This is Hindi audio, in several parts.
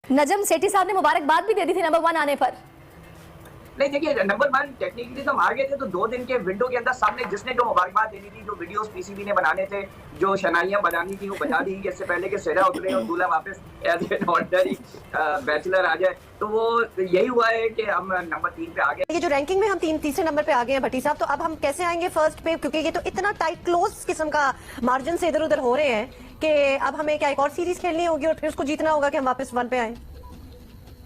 नजम सेठी साहब ने मुबारकबाद भी दे दी थी नंबर 1 आने पर। नहीं देखिए, नंबर 1 टेक्निकली तो हम आ गए थे, तो 2 दिन के विंडो के अंदर सामने जिसने जो मुबारकबाद देनी थी, जो वीडियोस पीसीबी ने बनाने थे, जो शनाइयां बजानी थी वो बजा दी कि इससे पहले कि सेहरा उतरे और दूल्हा वापस एज एन ऑर्डिनरी बैचलर आ जाए। तो वो यही हुआ है कि हम नंबर 3 पे आ गए। ये जो रैंकिंग में हम तीसरे नंबर पे आ गए हैं भट्टी साहब, तो अब हम कैसे आएंगे फर्स्ट पे, क्योंकि ये तो इतना टाइट क्लोज किस्म का मार्जिन से इधर उधर हो रहे हैं कि अब हमें क्या एक और सीरीज खेलनी होगी और फिर उसको जीतना होगा कि हम वापस 1 पे आए।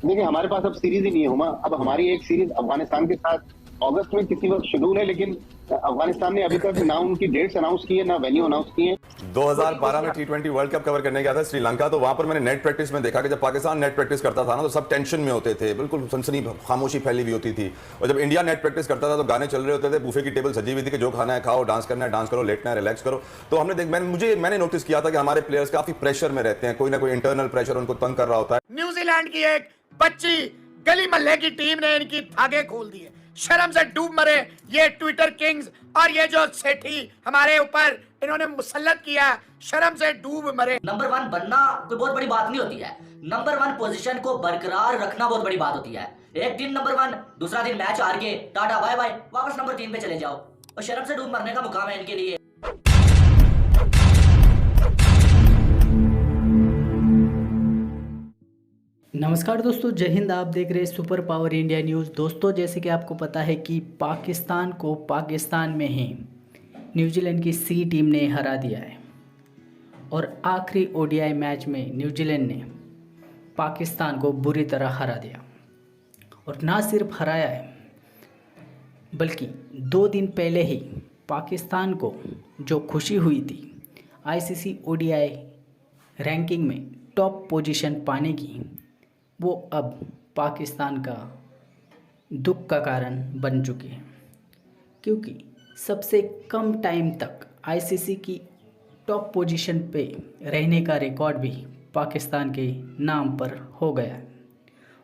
देखिए, हमारे पास अब सीरीज ही नहीं है हुमा। अब हमारी एक सीरीज अफगानिस्तान के साथ अगस्त में किसी वक्त शेड्यूल है, लेकिन अफगानिस्तान ने अभी तक ना उनकी डेट्स अनाउंस की है, ना वेन्यू अनाउंस की है। 2012 में T20 वर्ल्ड कप कवर करने गया था श्रीलंका, तो वहां पर मैंने नेट प्रैक्टिस में देखा कि जब पाकिस्तान नेट प्रैक्टिस करता था ना, तो सब टेंशन में होते थे, बिल्कुल सनसनी खामोशी फैली हुई होती थी। और जब इंडिया नेट प्रैक्टिस करता था तो गाने चल रहे होते थे, बूफे की टेबल सजी हुई थी कि जो खाना है खाओ, डांस करना है डांस करो, लेटना है रिलैक्स करो। तो हमने मैंने नोटिस किया था कि हमारे प्लेयर्स काफी प्रेशर में रहते हैं, कोई ना कोई इंटरनल प्रेशर उनको तंग कर रहा होता है। न्यूजीलैंड की एक बच्ची गली मोहल्ले की टीम ने इनकी धागे खोल दिए, शर्म से डूब मरे ये ट्विटर किंग्स, और ये जो सेठी हमारे ऊपर इन्होंने मुसल्लत किया, शर्म से डूब मरे। नंबर 1 बनना कोई बहुत बड़ी बात नहीं होती है, नंबर 1 पोजीशन को बरकरार रखना बहुत बड़ी बात होती है। एक दिन नंबर 1, दूसरा दिन मैच हार के टाटा बाय बाय, वापस नंबर 3 पे चले जाओ, और शर्म से डूब मरने का मुकाम है इनके लिए। नमस्कार दोस्तों, जय हिंद। आप देख रहे हैं सुपर पावर इंडिया न्यूज़। दोस्तों, जैसे कि आपको पता है कि पाकिस्तान को पाकिस्तान में ही न्यूजीलैंड की सी टीम ने हरा दिया है, और आखिरी ओडीआई मैच में न्यूजीलैंड ने पाकिस्तान को बुरी तरह हरा दिया। और ना सिर्फ हराया है, बल्कि 2 दिन पहले ही पाकिस्तान को जो खुशी हुई थी आईसीसी ओडीआई रैंकिंग में टॉप पोजीशन पाने की, वो अब पाकिस्तान का दुख का कारण बन चुकी है, क्योंकि सबसे कम टाइम तक आईसीसी की टॉप पोजीशन पे रहने का रिकॉर्ड भी पाकिस्तान के नाम पर हो गया है।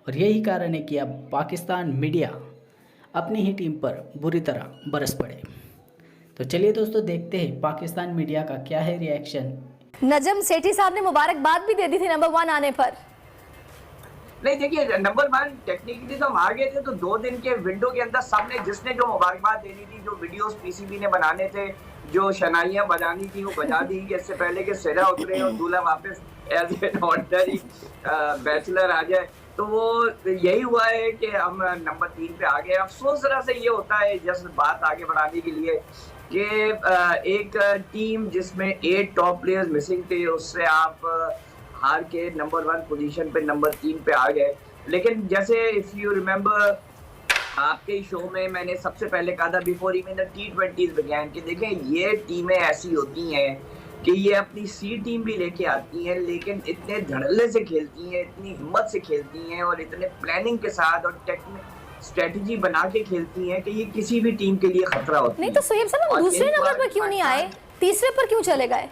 और यही कारण है कि अब पाकिस्तान मीडिया अपनी ही टीम पर बुरी तरह बरस पड़े। तो चलिए दोस्तों, देखते हैं पाकिस्तान मीडिया का क्या है रिएक्शन। नजम सेठी साहब ने मुबारकबाद भी दे दी थी नंबर 1 आने पर। नहीं देखिए, नंबर 1 टेक्निकली तो हम आ गए थे, तो 2 दिन के विंडो के अंदर सामने जिसने जो मुबारकबाद देनी थी, जो वीडियोस पीसीबी ने बनाने थे, जो शनाइयां बजानी थी वो बजा दी कि इससे पहले कि सेहरा उतरे और दूल्हा वापस एज एन ऑर्डिनरी बैचलर आ जाए। तो वो यही हुआ है कि हम नंबर 3 पे आ गए। अफसोस जरा से ये होता है, जैसे बात आगे बढ़ाने के लिए, कि एक टीम जिसमें 8 टॉप प्लेयर्स मिसिंग थे, उससे आप हार के नंबर 1 पोजीशन पे नंबर 3 पे आ गए। लेकिन जैसे इफ यू रिमेम्बर, आपके शो में मैंने सबसे पहले कहा था before even the T20s began कि देखें, ये टीमें ऐसी होती हैं कि ये अपनी सी टीम भी लेके आती हैं, लेकिन इतने धड़ल्ले से खेलती हैं, इतनी हिम्मत से खेलती हैं, और इतने प्लानिंग के साथ और स्ट्रेटजी बना के खेलती हैं कि ये किसी भी टीम के लिए खतरा होता है। नहीं तो सुहेब साहब, हम दूसरे नंबर पर क्यों नहीं आए, तीसरे पर क्यों चले गए?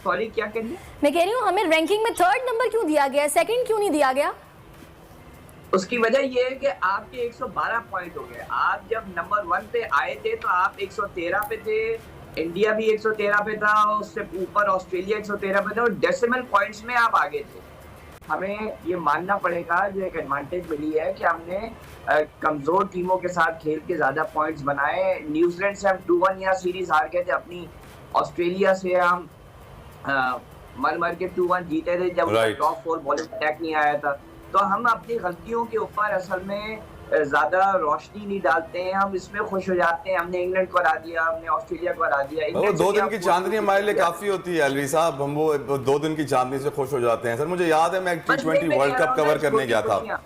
सॉरी, क्या कह रही है? मैं कह रही हूँ हमें रैंकिंग में 3rd नंबर क्यों दिया गया, 2nd क्यों नहीं दिया गया? उसकी वजह ये है कि आपके 112 पॉइंट हो गए। आप जब नंबर 1 पे आए थे तो आप 113 पे थे, इंडिया भी 113 पे था, उससे ऊपर ऑस्ट्रेलिया 113 पे था, और डेसिमल पॉइंट्स में आप आगे थे। हमें ये मानना पड़ेगा, जो एक एडवांटेज मिली है कि हमने कमजोर टीमों के साथ खेल के ज्यादा पॉइंट्स बनाए। न्यूजीलैंड से हम 2-1 यहाँ सीरीज हार गए थे अपनी, ऑस्ट्रेलिया से हम मर के 2-1 जीते थे जब टॉप 4 बॉलिंग अटैक नहीं आया था। तो हम अपनी गलतियों के ऊपर असल में ज्यादा रोशनी नहीं डालते हैं, हम इसमें खुश हो जाते हैं। हमने इंग्लैंड को हरा दिया, हमने ऑस्ट्रेलिया को हरा दिया। वो 2 दिन की चांदनी हमारे लिए काफी होती है अलवी साहब, हम वो 2 दिन की चांदनी से खुश हो जाते हैं। सर, मुझे याद है मैं T20 वर्ल्ड कप कवर करने गया था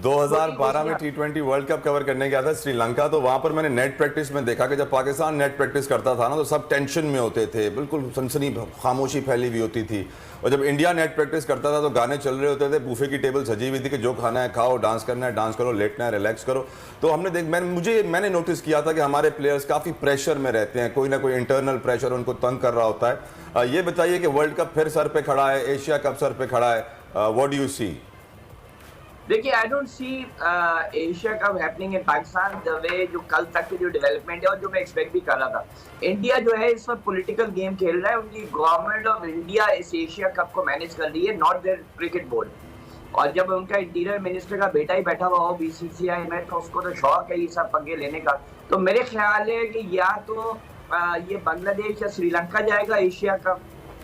2012 में T20 वर्ल्ड कप कवर करने गया था श्रीलंका, तो वहां पर मैंने नेट प्रैक्टिस में देखा कि जब पाकिस्तान नेट प्रैक्टिस करता था ना, तो सब टेंशन में होते थे, बिल्कुल सनसनी खामोशी फैली हुई होती थी। और जब इंडिया नेट प्रैक्टिस करता था तो गाने चल रहे होते थे, बूफे की टेबल सजी हुई थी कि जो खाना है खाओ, डांस करना है डांस करो, लेटना है रिलैक्स करो। तो मैंने नोटिस किया था कि हमारे प्लेयर्स काफ़ी प्रेशर में रहते हैं, कोई ना कोई इंटरनल प्रेशर उनको तंग कर रहा होता है। ये बताइए कि वर्ल्ड कप फिर सर पे खड़ा है, एशिया कप सर पे खड़ा है, व्हाट डू यू सी? देखिए, I don't see Asia cup happening in Pakistan the way जो कल तक की जो डेवलपमेंट है और जो मैं एक्सपेक्ट भी कर रहा था। इंडिया जो है इस वक्त पॉलिटिकल गेम खेल रहा है, उनकी गवर्नमेंट ऑफ इंडिया इस एशिया कप को मैनेज कर रही है, नॉट देयर क्रिकेट बोर्ड। और जब उनका इंटीरियर मिनिस्टर का बेटा ही बैठा हुआ हो बीसीसीआई में, तो उसको तो शौक है ये सब पंगे लेने का। तो मेरे ख्याल है कि या तो ये बांग्लादेश या श्रीलंका जाएगा एशिया कप,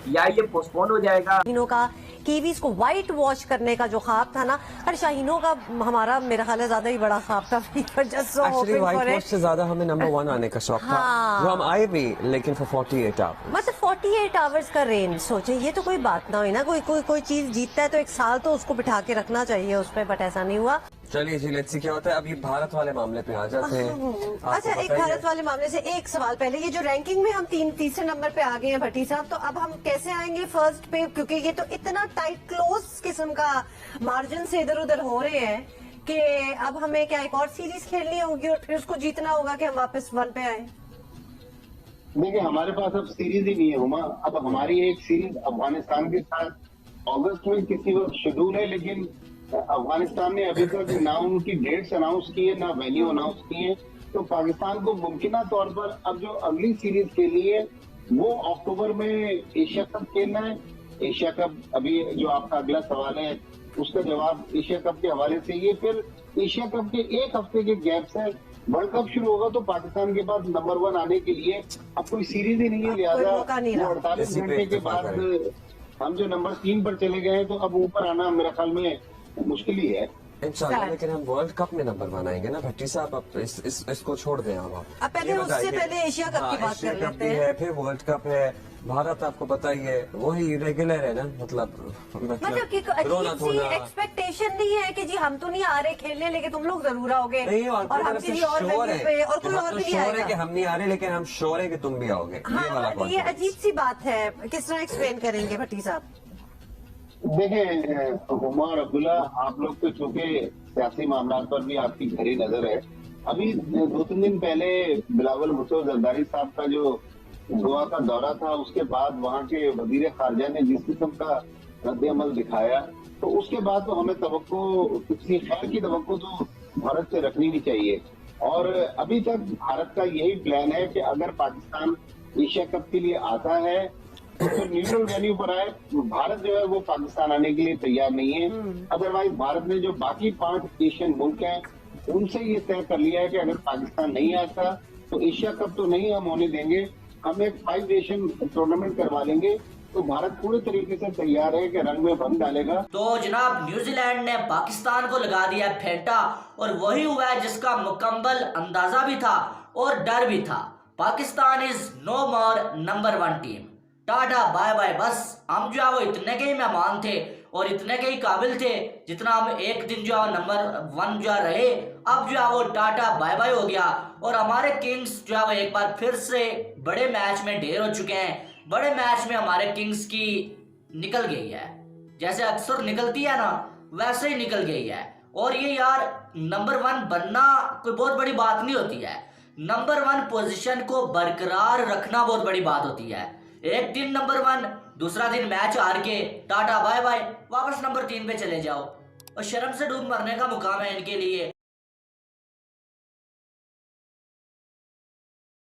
या ये पोस्टपोन हो जाएगा। शाहीनों का कीवीज को व्हाइट वॉश करने का जो ख्वाब था ना, और शाहीनों का हमारा मेरा ख्याल है ज्यादा ही बड़ा ख्वाब था। एक्चुअली व्हाइट वॉश से ज्यादा हमें नंबर 1 आने का शौक था, जो हम आए भी, लेकिन फॉर 48 आवर्स। मतलब 48 आवर्स का रेंज, सोचे ये तो कोई बात ना हुई ना। कोई चीज जीतता है तो एक साल तो उसको बिठा के रखना चाहिए उस पर, बट ऐसा नहीं हुआ। चलिए जी, लेट्स सी क्या होता है। अभी भारत वाले मामले पे आ जाते हैं। अच्छा, एक भारत वाले मामले से एक सवाल पहले, ये जो रैंकिंग में हम तीसरे नंबर पे आ गए हैं भट्टी साहब, तो अब हम कैसे आएंगे फर्स्ट पे? क्योंकि ये तो इतना टाइट क्लोज किस्म का मार्जिन से इधर उधर हो रहे हैं कि अब हमें क्या एक और सीरीज खेलनी होगी और फिर उसको जीतना होगा कि हम वापस 1 पे आए। देखिए, हमारे पास अब सीरीज ही नहीं है हुमा। अब हमारी एक सीरीज अफगानिस्तान के साथ अगस्त में किसी वक्त शेड्यूल है, लेकिन अफगानिस्तान ने अभी तक ना उनकी डेट्स अनाउंस की है, ना वेन्यू अनाउंस की है। तो पाकिस्तान को मुमकिन तौर पर अब जो अगली सीरीज खेलनी है वो अक्टूबर में एशिया कप खेलना है। एशिया कप, अभी जो आपका अगला सवाल है उसका जवाब एशिया कप के हवाले से ये। फिर एशिया कप के एक हफ्ते के गैप से वर्ल्ड कप शुरू होगा, तो पाकिस्तान के पास नंबर 1 आने के लिए अब कोई सीरीज ही नहीं है। लिहाजा 48 घंटे के बाद हम जो नंबर 3 पर चले गए हैं, तो अब ऊपर आना मेरे ख्याल में मुश्किल ही है इंशाल्लाह। लेकिन हम वर्ल्ड कप में नंबर 1 आएंगे ना भट्टी साहब। अब इसको छोड़ दें आप। पहले उससे पहले एशिया कप की बात कर लेते हैं। फिर वर्ल्ड कप है। भारत आपको पता ही है, वही रेगुलर है ना, मतलब कि अजीब सी एक्सपेक्टेशन नहीं है कि जी हम तो नहीं आ रहे खेलने, लेकिन तुम लोग जरूर आओगे। नहीं, और हम किसी और वेन्यू पे और कोई और भी नहीं आएगा। कि हम नहीं आ रहे, लेकिन हम श्योर है कि तुम भी आओगे। हाँ, ये अजीब सी बात है। किस तरह एक्सप्लेन करेंगे भट्टी साहब? देखें हुमा और अब्दुल्ला, आप लोग तो चूंकि सियासी मामला पर भी आपकी गहरी नजर है। अभी 2-3 दिन पहले बिलावल भुट्टो जरदारी साहब का जो गोवा का दौरा था, उसके बाद वहाँ के वजीर खारजा ने जिस किस्म का रद्द-ए-अमल दिखाया, तो उसके बाद तो हमें किसी खैर की तवक्को तो भारत से रखनी भी चाहिए। और अभी तक भारत का यही प्लान है कि अगर पाकिस्तान एशिया कप के लिए आता है तो न्यूट्रल वेन्यू पर आए। भारत जो है वो पाकिस्तान आने के लिए तैयार नहीं है। अदरवाइज भारत ने जो बाकी 5 एशियन मुल्क हैं उनसे ये तय कर लिया है कि अगर पाकिस्तान नहीं आता तो एशिया कप तो नहीं हम होने देंगे, हम एक 5 एशियन टूर्नामेंट करवा लेंगे। तो भारत पूरे तरीके से तैयार है कि रंग में भंग डालेगा। तो जनाब, न्यूजीलैंड ने पाकिस्तान को लगा दिया फेंटा, और वही हुआ है जिसका मुकम्मल अंदाजा भी था और डर भी था। Pakistan is no more number 1 team. Tata bye bye. बस हम जो है वो इतने के ही मेहमान थे और इतने के ही काबिल थे जितना हम एक दिन जो है नंबर 1 जो रहे। अब जो है वो टाटा बाय बाय हो गया, और हमारे किंग्स जो है वो एक बार फिर से बड़े मैच में ढेर हो चुके हैं। बड़े मैच में हमारे किंग्स की निकल गई है, जैसे अक्सर निकलती है ना, वैसे ही निकल गई है। और ये यार नंबर 1 बनना कोई बहुत बड़ी बात नहीं होती है। नंबर 1 पोजीशन को बरकरार रखना बहुत बड़ी बात होती है। एक दिन नंबर 1, दूसरा दिन मैच हार के टाटा बाय बाय, वापस नंबर 3 पे चले जाओ, और शर्म से डूब मरने का मुकाम है इनके लिए।